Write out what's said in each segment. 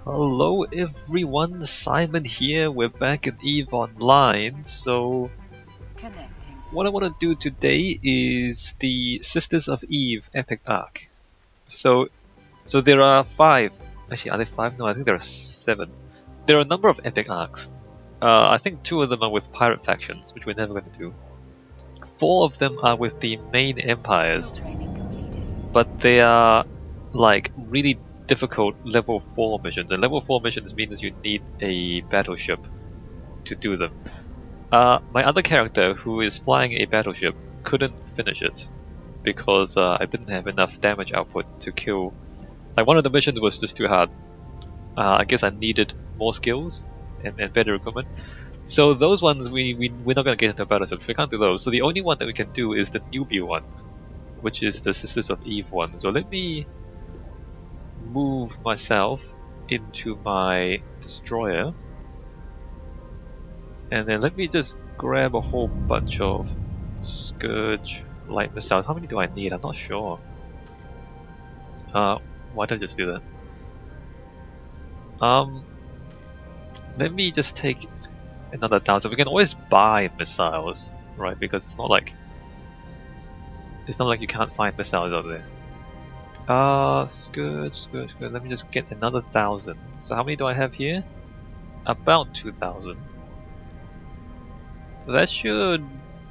Hello everyone, Simon here. We're back in EVE Online. So Connecting. what I want to do today is the Sisters of Eve epic arc. So there are 5. Actually, are there 5? No, I think there are 7. There are a number of epic arcs. I think 2 of them are with pirate factions, which we're never going to do. 4 of them are with the main empires, Skill training completed. but they are like really difficult level 4 missions, and level 4 missions means you need a battleship to do them. My other character, who is flying a battleship, couldn't finish it because I didn't have enough damage output to kill. Like, one of the missions was just too hard. I guess I needed more skills and better equipment. So those ones we're not gonna get into battleships. We can't do those. So the only one that we can do is the newbie one, which is the Sisters of Eve one. So let me move myself into my destroyer, and then let me just grab a whole bunch of Scourge light missiles. How many do I need? I'm not sure. Why don't I just do that? Let me just take another 1,000. We can always buy missiles, right? Because it's not like you can't find missiles out there. Scourge. Let me just get another 1,000. So how many do I have here? About 2,000. That should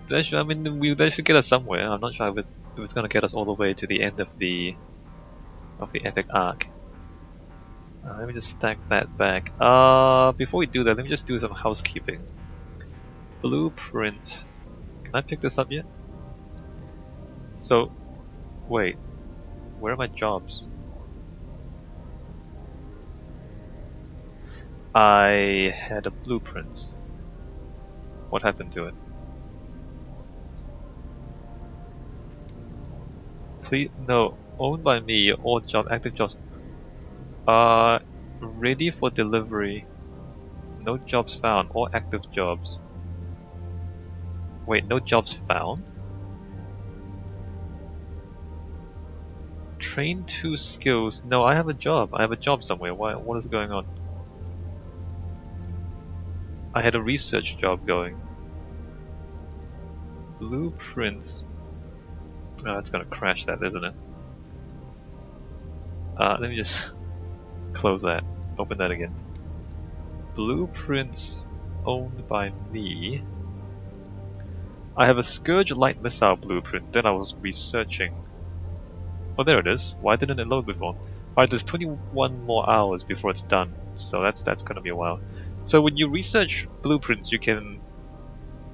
get us somewhere. I'm not sure if it's gonna get us all the way to the end of the epic arc. Let me just stack that back. Before we do that, let me just do some housekeeping. Blueprint. Can I pick this up yet? So, wait. Where are my jobs? I had a blueprint. What happened to it? Please, no. Owned by me. All active jobs. Ready for delivery. No jobs found. All active jobs. Wait, no jobs found? Train 2 skills. No, I have a job. I have a job somewhere. What is going on? I had a research job going. Blueprints. Oh, it's gonna crash that, isn't it? Let me just close that. Open that again. Blueprints owned by me. I have a Scourge light missile blueprint. Then I was researching. Oh, there it is. Why didn't it load before? Alright, there's 21 more hours before it's done, so that's gonna be a while. So when you research blueprints, you can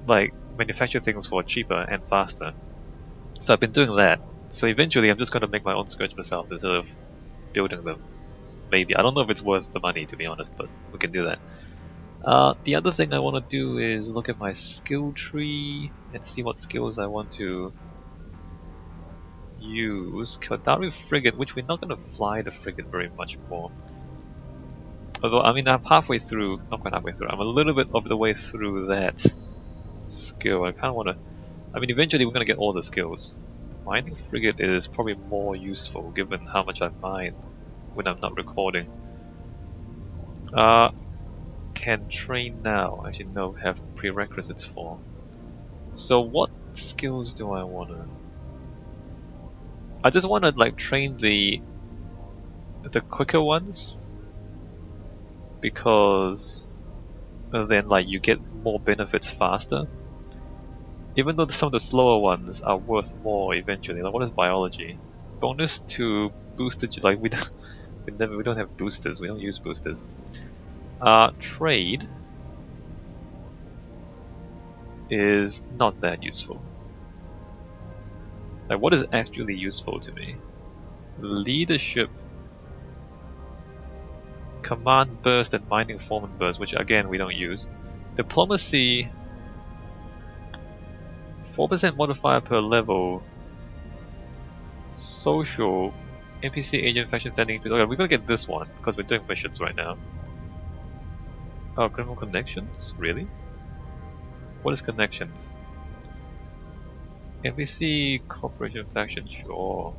like manufacture things for cheaper and faster. So I've been doing that. So eventually I'm just gonna make my own Scourge myself instead of building them. Maybe. I don't know if it's worth the money, to be honest, but we can do that. The other thing I want to do is look at my skill tree and see what skills I want to use. Kildari Frigate, which we're not going to fly the frigate very much more. Although, I mean, I'm halfway through, not quite halfway through, I'm a little bit of the way through that skill. I kind of want to, I mean, eventually we're going to get all the skills. Mining Frigate is probably more useful given how much I mine when I'm not recording. Can train now. Actually, no, have prerequisites for. So what skills do I want to... I just want to like train the quicker ones, because then like you get more benefits faster. Even though some of the slower ones are worth more eventually. Like, what is biology? Bonus to boosted, like we don't have boosters. We don't use boosters. Trade is not that useful. Like, what is actually useful to me? Leadership, command burst, and mining foreman burst, which again we don't use. Diplomacy, 4% modifier per level. Social, NPC agent faction standing. Okay, we're gonna get this one because we're doing missions right now. Oh, criminal connections? Really? What is connections? NPC corporation faction, sure.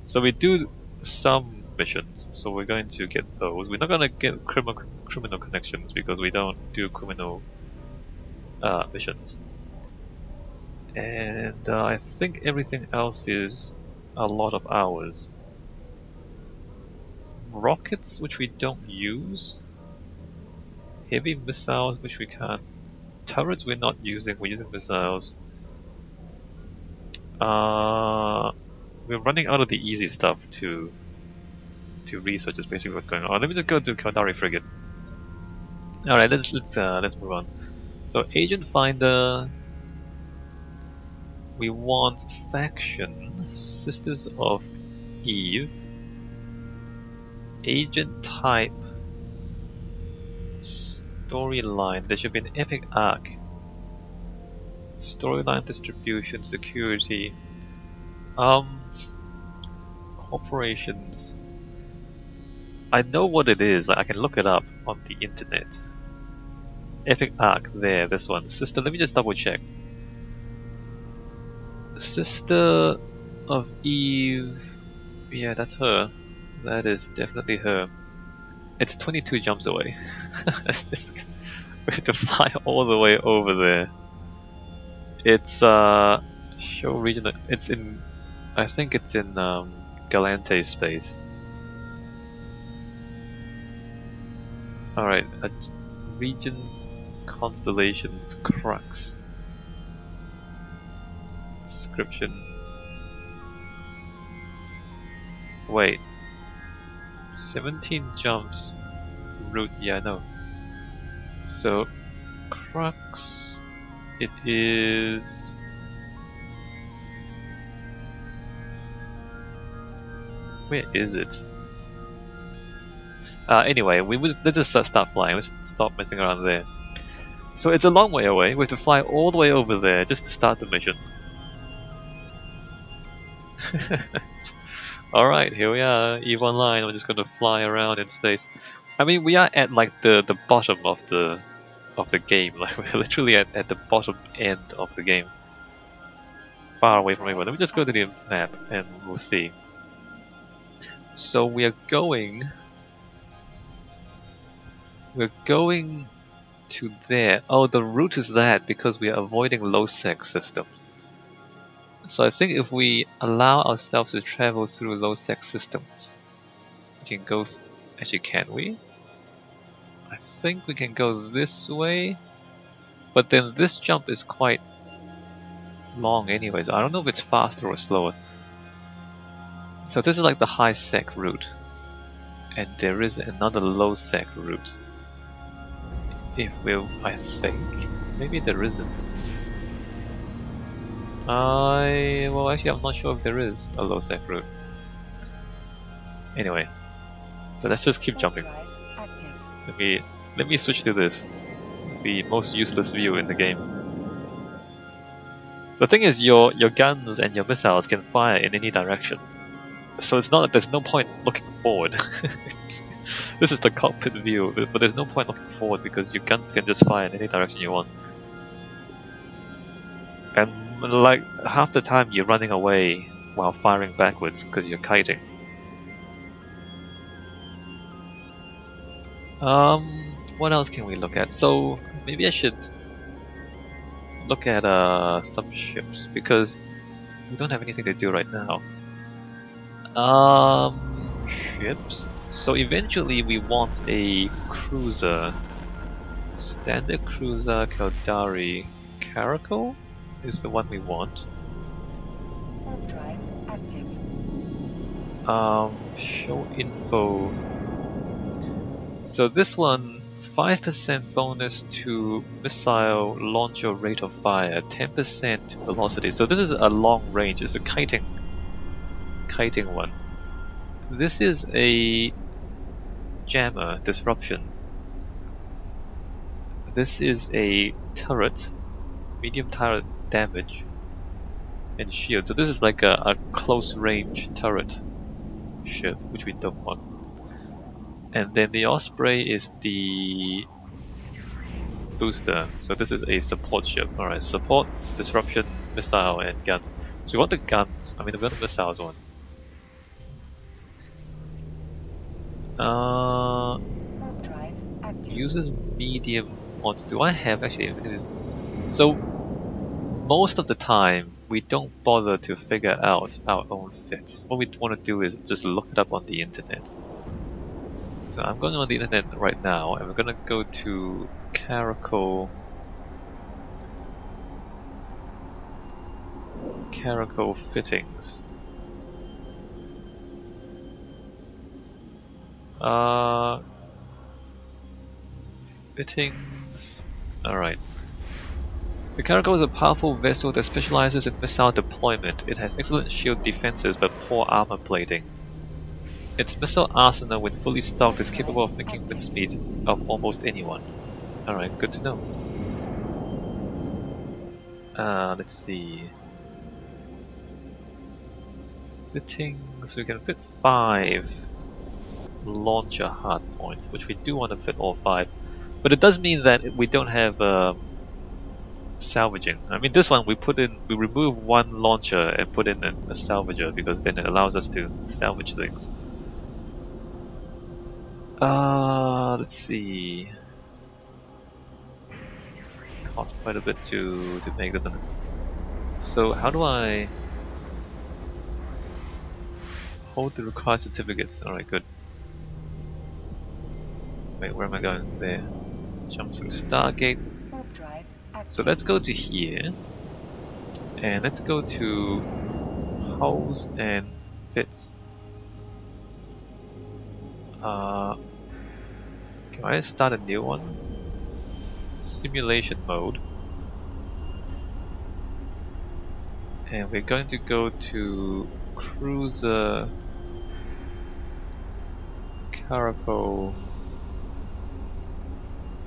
So we do some missions, so we're going to get those. We're not going to get criminal connections because we don't do criminal missions. And I think everything else is a lot of hours. Rockets, which we don't use. Heavy missiles, which we can't. Turrets we're not using, we're using missiles. We're running out of the easy stuff to research is basically what's going on. Let me just go to Kaldari frigate. Alright, let's move on. So Agent Finder, we want Faction, Sisters of Eve, Agent Type, Storyline, there should be an epic arc. Storyline distribution, security, corporations. I know what it is, I can look it up on the internet. Epic arc, there, this one. Sister, let me just double check. Sister of Eve, yeah, that's her. That is definitely her. It's 22 jumps away. We have to fly all the way over there. It's show region. It's in, I think it's in Galante space. All right, regions, constellations, crux. Description. Wait. 17 jumps. Route, yeah, no. So, crux. It is. Where is it? Anyway, let's just start flying. Let's stop messing around there. So it's a long way away. We have to fly all the way over there just to start the mission. Alright, here we are, EVE Online. We're just going to fly around in space. I mean, we are at like the bottom of the game. Like we're literally at the bottom end of the game. Far away from everyone. Let me just go to the map and we'll see. So we're going to there. Oh, the route is that because we are avoiding low-sec systems. So I think if we allow ourselves to travel through low-sec systems, we can go. Actually, can we? I think we can go this way, but then this jump is quite long anyways. I don't know if it's faster or slower. So this is like the high-sec route, and there is another low-sec route. I think maybe there isn't. Well, actually, I'm not sure if there is a low-sec route. Anyway, so let's just keep jumping. Let me switch to this, the most useless view in the game. The thing is, your guns and your missiles can fire in any direction, so it's not that there's no point looking forward. This is the cockpit view, but there's no point looking forward because your guns can just fire in any direction you want. And like half the time you're running away while firing backwards because you're kiting. What else can we look at? So maybe I should look at some ships because we don't have anything to do right now. Ships. So eventually we want a cruiser. Standard cruiser, Kaldari, Caracal is the one we want. Warp drive active. Show info. So this one, 5% bonus to missile launcher rate of fire, 10% to velocity. So this is a long range. It's the kiting one. This is a jammer disruption. This is a turret, medium turret damage and shield. So this is like a close range turret ship, which we don't want. And then the Osprey is the booster. So this is a support ship. Alright, support, disruption, missile, and guns. So we want the guns. I mean, we want the missiles one. Warp drive active. Uses medium on. Do I have actually? So most of the time we don't bother to figure out our own fits. What we want to do is just look it up on the internet. So I'm going on the internet right now, and we're gonna go to Caracal fittings. Fittings. Alright. The Caracal is a powerful vessel that specializes in missile deployment. It has excellent shield defenses but poor armor plating. Its missile arsenal, when fully stocked, is capable of making wind speed of almost anyone. Alright, good to know. Let's see. Fittings. We can fit 5 launcher hard points, which we do want to fit all 5. But it does mean that we don't have salvaging. I mean, this one we remove 1 launcher and put in a salvager, because then it allows us to salvage things. Let's see. Costs quite a bit to make, doesn't it? So how do I hold the required certificates? Alright, good. Wait, where am I going? There. Jump through Stargate. Warp drive active. So let's go to here. And let's go to Hulls and Fits. Can I start a new one? Simulation mode. And we're going to go to Cruiser Caracal.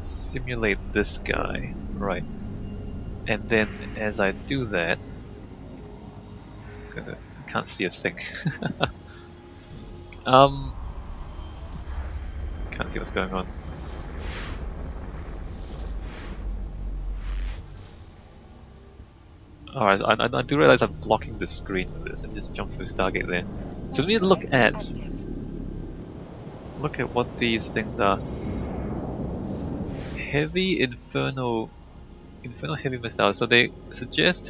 Simulate this guy. Right. And then as I do that, I can't see a thing. Can't see what's going on. Alright, I do realize I'm blocking the screen with this and just jump through Stargate there. So let me look at what these things are. Heavy Inferno heavy missile. So they suggest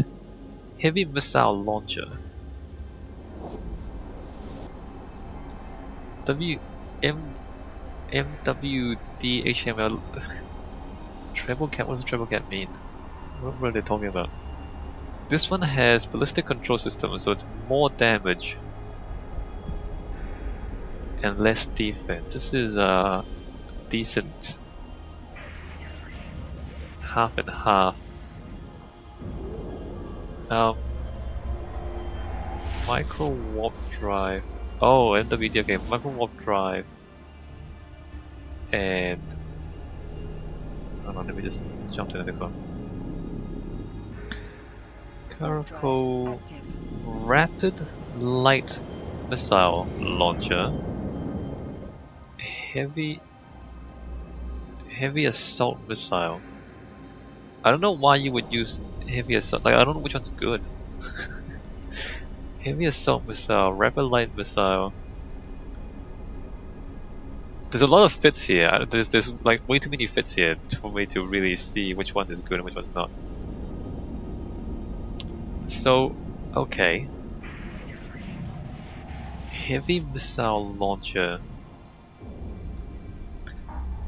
heavy missile launcher. MWDHML. Treble cap. What does treble cap mean? What are they talking about? This one has ballistic control system, so it's more damage and less defense. This is decent. Half and half. Micro warp drive. Oh, MWD. Okay, micro warp drive. And hold on, let me just jump to the next one. Caracal rapid light missile launcher. Heavy assault missile. I don't know why you would use heavy assault. Like, I don't know which one's good. Heavy assault missile, rapid light missile. There's a lot of fits here. There's like way too many fits here for me to really see which one is good and which one's not. So, okay. Heavy missile launcher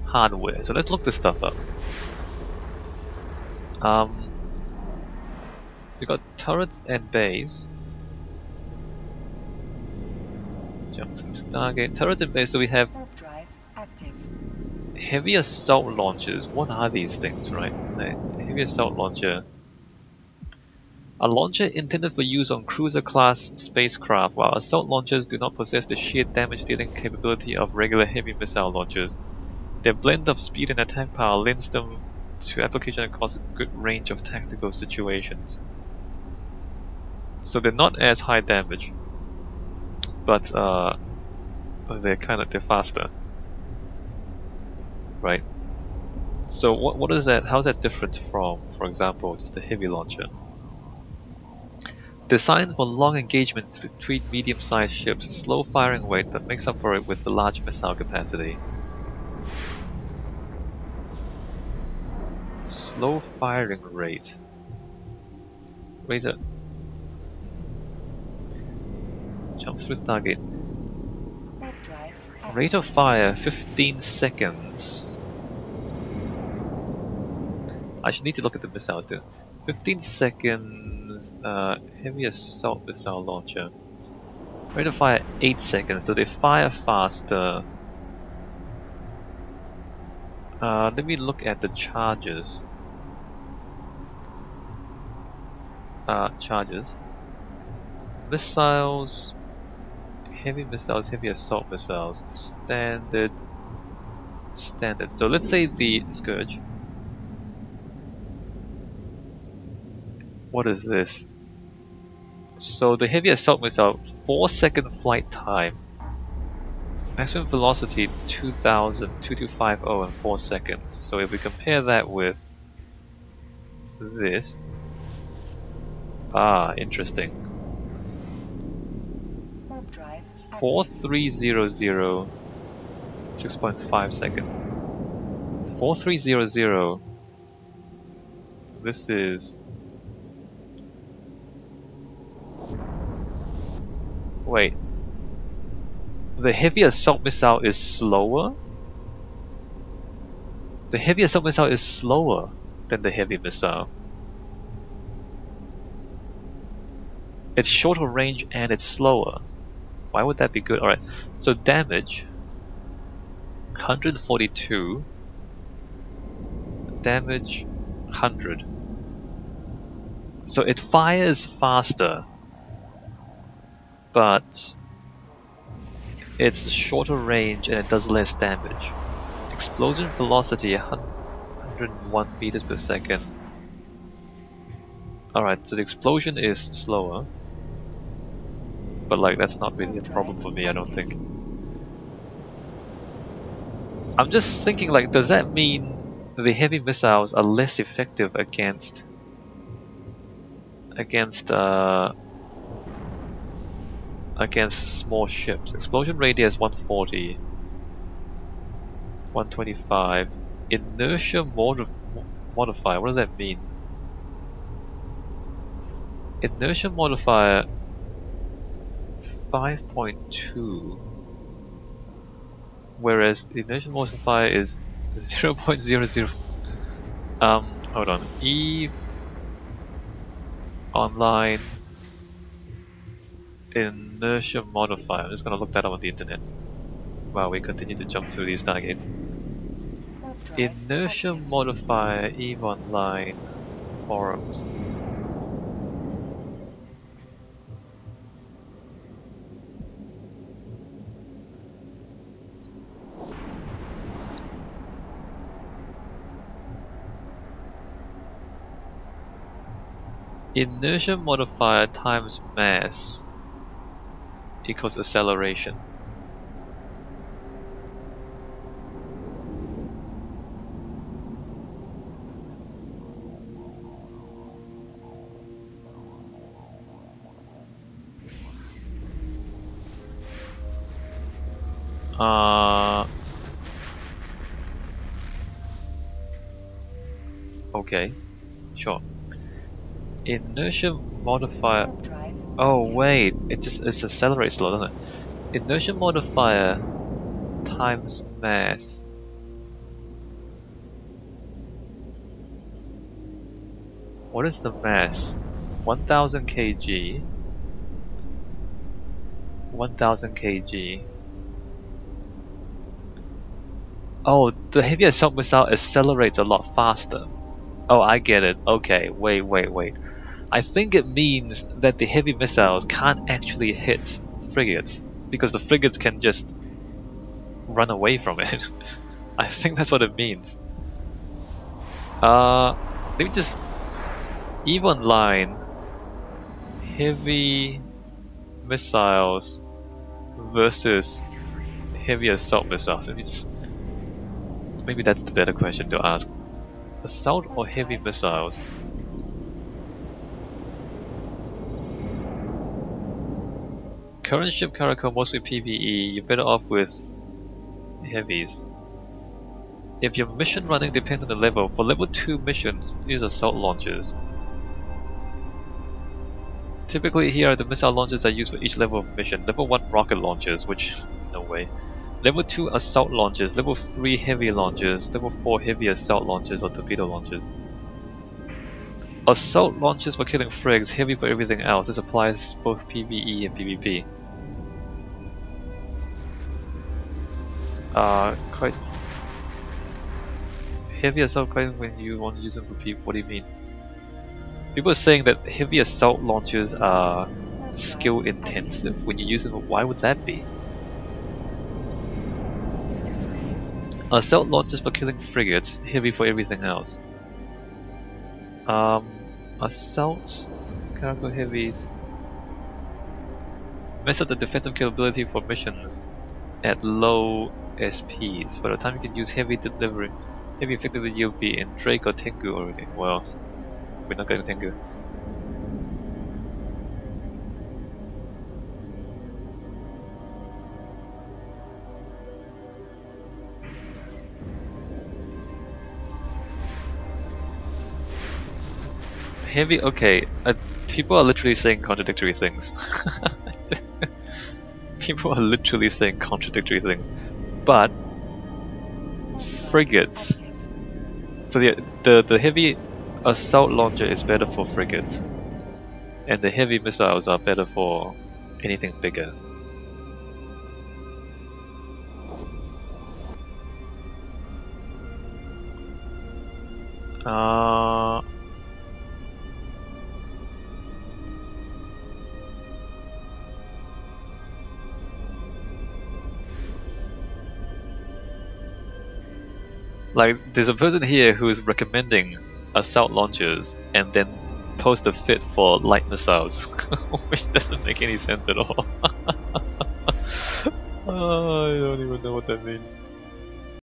hardware. So let's look this stuff up. So you got turrets and bays. Jump to Stargate. Turrets and bays. So we have heavy assault launchers. What are these things, right? Heavy assault launcher. A launcher intended for use on cruiser-class spacecraft, while assault launchers do not possess the sheer damage-dealing capability of regular heavy missile launchers. Their blend of speed and attack power lends them to application across a good range of tactical situations. So they're not as high damage, but they're faster, right? So what is that? How is that different from, for example, just a heavy launcher? Designed for long engagements between medium-sized ships, slow firing weight but makes up for it with the large missile capacity. Slow firing rate. Rate up. Jump through Stargate. Rate of fire 15 seconds. I should need to look at the missiles too. 15 seconds, heavy assault missile launcher. Rate of fire 8 seconds. Do they fire faster? Let me look at the charges. Charges. Missiles. Heavy missiles, heavy assault missiles. Standard. Standard. So let's say the Scourge. What is this? So the heavy assault missile, 4-second flight time. Maximum velocity 2250 in 4 seconds. So if we compare that with this. Interesting. 4300, 6.5 seconds. 4300. This is. Wait. The heavy assault missile is slower? The heavy assault missile is slower than the heavy missile. It's shorter range and it's slower. Why would that be good? Alright, so damage 142. Damage 100. So it fires faster, but it's shorter range and it does less damage. Explosion velocity 101 meters per second. Alright, so the explosion is slower. But like, that's not really a problem for me, I don't think. I'm just thinking, like, does that mean the heavy missiles are less effective against small ships? Explosion radius 140, 125. Inertia modifier, what does that mean? Inertia modifier 5.2, whereas the inertia modifier is 0.00. Hold on. Eve online inertia modifier. I'm just gonna look that up on the internet while we continue to jump through these targets. Inertia modifier, Eve online forums. Inertia modifier times mass equals acceleration. Okay, sure. Inertia modifier. Oh wait, it accelerates slow, doesn't it? Inertia modifier times mass. What is the mass? 1000 kg. 1000 kg. Oh, the heavy assault missile accelerates a lot faster. Oh, I get it. Okay, wait. I think it means that the heavy missiles can't actually hit frigates, because the frigates can just run away from it. I think that's what it means. Let me just... EVE Online heavy missiles versus heavy assault missiles. Maybe that's the better question to ask. Assault or heavy missiles? current ship character mostly PvE, you're better off with heavies. If your mission running depends on the level, for level 2 missions, use assault launchers. Typically here are the missile launchers I use for each level of mission. Level 1 rocket launchers, which no way. Level 2 assault launchers, level 3 heavy launchers, level 4 heavy assault launchers or torpedo launchers. Assault launchers for killing frigs, heavy for everything else. This applies both PvE and PvP. Quite heavy assault quite when you want to use them for people. What do you mean? People are saying that heavy assault launchers are skill intensive when you use them. Why would that be? Assault launchers for killing frigates, heavy for everything else. Assault, cargo heavies. Mess up the defensive capability for missions at low SPs. By the time you can use heavy delivery, heavy effectively you'll be in Drake or Tengu already. Well, we're not going to Tengu. Heavy, okay. People are literally saying contradictory things. People are literally saying contradictory things. But frigates. So the heavy assault launcher is better for frigates, and the heavy missiles are better for anything bigger. Like, there's a person here who is recommending assault launchers and then post a fit for light missiles, which doesn't make any sense at all. Oh, I don't even know what that means.